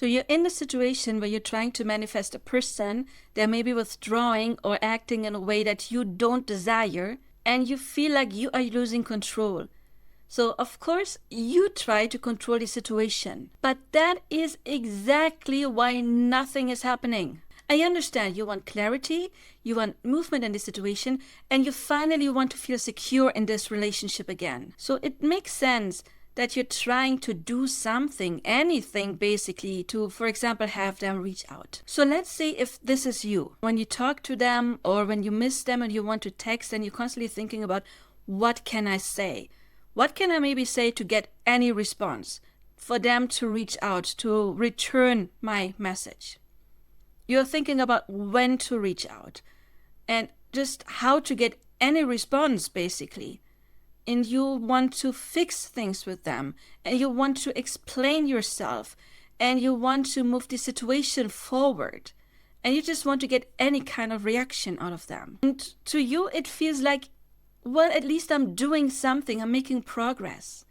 So you're in a situation where you're trying to manifest a person that may be withdrawing or acting in a way that you don't desire, and you feel like you are losing control. So of course you try to control the situation, but that is exactly why nothing is happening. I understand you want clarity, you want movement in the situation, and you finally want to feel secure in this relationship again. So it makes sense that you're trying to do something, anything basically, to, for example, have them reach out. So let's say if this is you, when you talk to them or when you miss them and you want to text and you're constantly thinking about, what can I say? What can I maybe say to get any response, for them to reach out, to return my message? You're thinking about when to reach out and just how to get any response, basically. And you want to fix things with them, and you want to explain yourself, and you want to move the situation forward, and you just want to get any kind of reaction out of them. And to you, it feels like, well, at least I'm doing something, I'm making progress,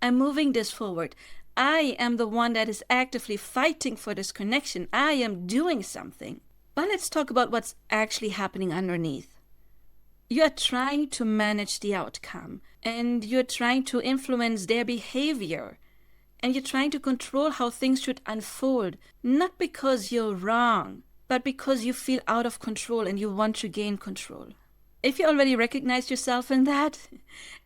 I'm moving this forward. I am the one that is actively fighting for this connection. I am doing something. But let's talk about what's actually happening underneath. You are trying to manage the outcome, and you're trying to influence their behavior, and you're trying to control how things should unfold, not because you're wrong, but because you feel out of control and you want to gain control. If you already recognize yourself in that,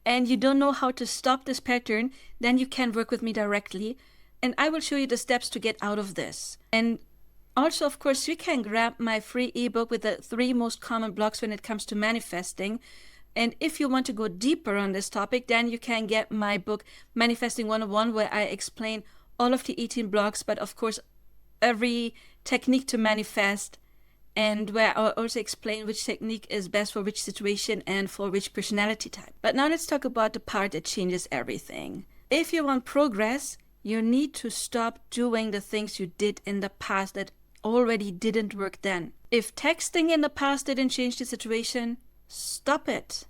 and you don't know how to stop this pattern, then you can work with me directly, and I will show you the steps to get out of this. And also, of course, you can grab my free ebook with the 3 most common blocks when it comes to manifesting. And if you want to go deeper on this topic, then you can get my book, Manifesting 101, where I explain all of the 18 blocks, but of course, every technique to manifest, and where I also explain which technique is best for which situation and for which personality type. But now let's talk about the part that changes everything. If you want progress, you need to stop doing the things you did in the past that already didn't work then. If texting in the past didn't change the situation, stop it.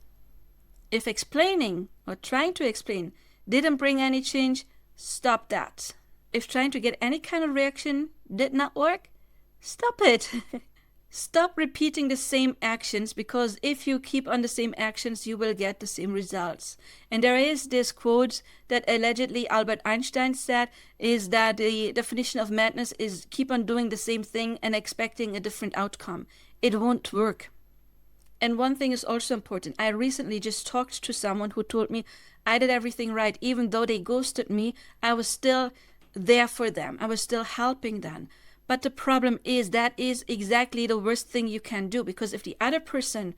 If explaining or trying to explain didn't bring any change, stop that. If trying to get any kind of reaction did not work, stop it. Stop repeating the same actions, because if you keep on the same actions, you will get the same results. And there is this quote that allegedly Albert Einstein said, is that the definition of madness is keep on doing the same thing and expecting a different outcome. It won't work. And one thing is also important. I recently just talked to someone who told me I did everything right. Even though they ghosted me, I was still there for them. I was still helping them. But the problem is that is exactly the worst thing you can do, because if the other person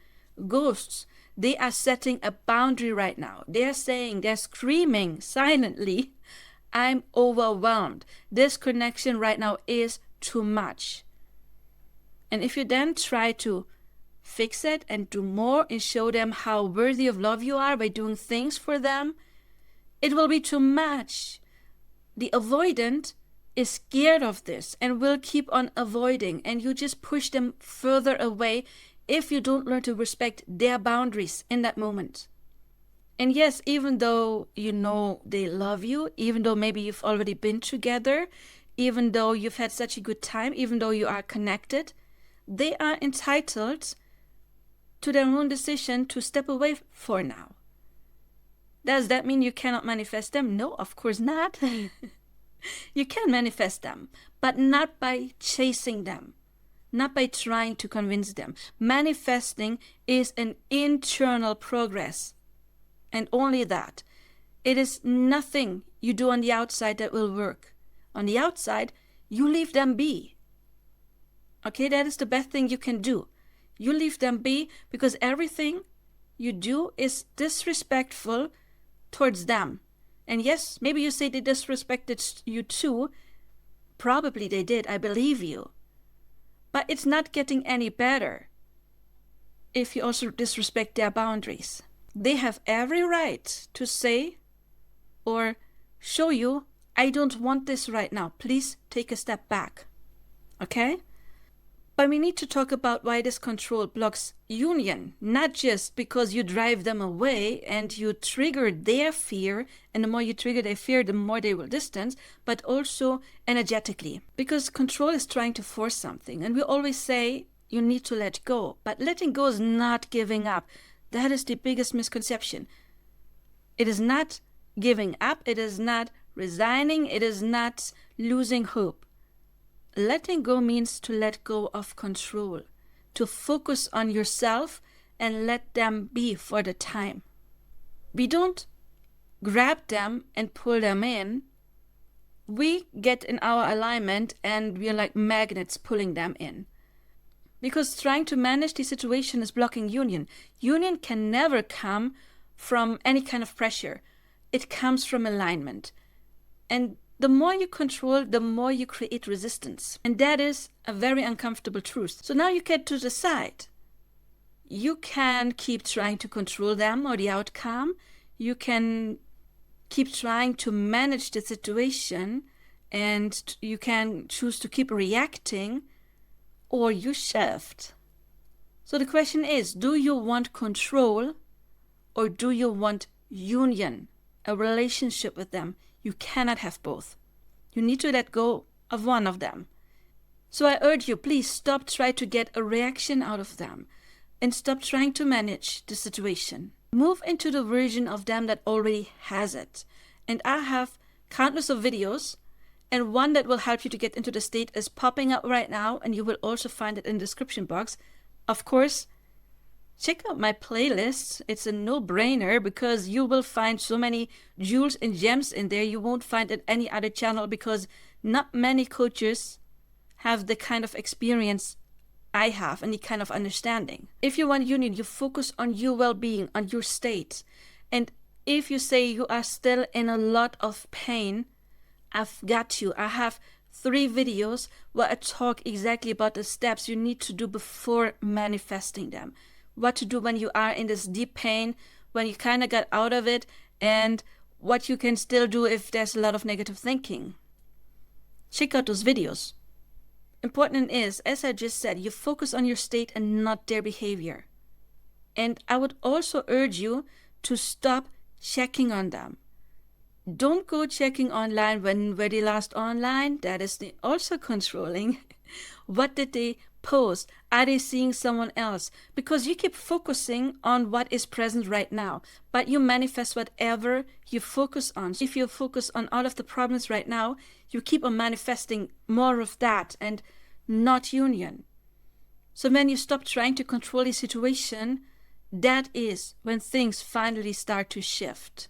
ghosts, they are setting a boundary right now. They're saying, they're screaming silently, I'm overwhelmed. This connection right now is too much. And if you then try to fix it and do more and show them how worthy of love you are by doing things for them, it will be too much. The avoidant is scared of this and will keep on avoiding, and you just push them further away if you don't learn to respect their boundaries in that moment. And yes, even though you know they love you, even though maybe you've already been together, even though you've had such a good time, even though you are connected, they are entitled to their own decision to step away for now. Does that mean you cannot manifest them? No, of course not. You can manifest them, but not by chasing them, not by trying to convince them. Manifesting is an internal progress, and only that. It is nothing you do on the outside that will work. On the outside, you leave them be. Okay, that is the best thing you can do. You leave them be, because everything you do is disrespectful towards them. And yes, maybe you say they disrespected you too. Probably they did, I believe you. But it's not getting any better if you also disrespect their boundaries. They have every right to say or show you, I don't want this right now. Please take a step back. Okay? But we need to talk about why this control blocks union, not just because you drive them away and you trigger their fear, and the more you trigger their fear, the more they will distance, but also energetically. Because control is trying to force something, and we always say you need to let go, but letting go is not giving up. That is the biggest misconception. It is not giving up, it is not resigning, it is not losing hope. Letting go means to let go of control, to focus on yourself and let them be for the time. We don't grab them and pull them in. We get in our alignment and we are like magnets pulling them in. Because trying to manage the situation is blocking union. Union can never come from any kind of pressure. It comes from alignment. And the more you control, the more you create resistance. And that is a very uncomfortable truth. So now you get to decide. You can keep trying to control them or the outcome. You can keep trying to manage the situation, and you can choose to keep reacting, or you shift. So the question is, do you want control or do you want union, a relationship with them? You cannot have both. You need to let go of one of them. So I urge you, please stop trying to get a reaction out of them and stop trying to manage the situation. Move into the version of them that already has it. And I have countless of videos, and one that will help you to get into the state is popping up right now, and you will also find it in the description box. Of course, check out my playlists. It's a no-brainer because you will find so many jewels and gems in there you won't find at any other channel, because not many coaches have the kind of experience I have and the kind of understanding. If you want union, you focus on your well-being, on your state. And if you say you are still in a lot of pain, I've got you. I have 3 videos where I talk exactly about the steps you need to do before manifesting them. What to do when you are in this deep pain, when you kind of got out of it, and what you can still do if there's a lot of negative thinking. Check out those videos. Important is, as I just said, you focus on your state and not their behavior. And I would also urge you to stop checking on them. Don't go checking online when were they last online. That is also controlling. What did they post? Are they seeing someone else? Because you keep focusing on what is present right now, but you manifest whatever you focus on. If you focus on all of the problems right now, you keep on manifesting more of that and not union. So when you stop trying to control the situation, that is when things finally start to shift.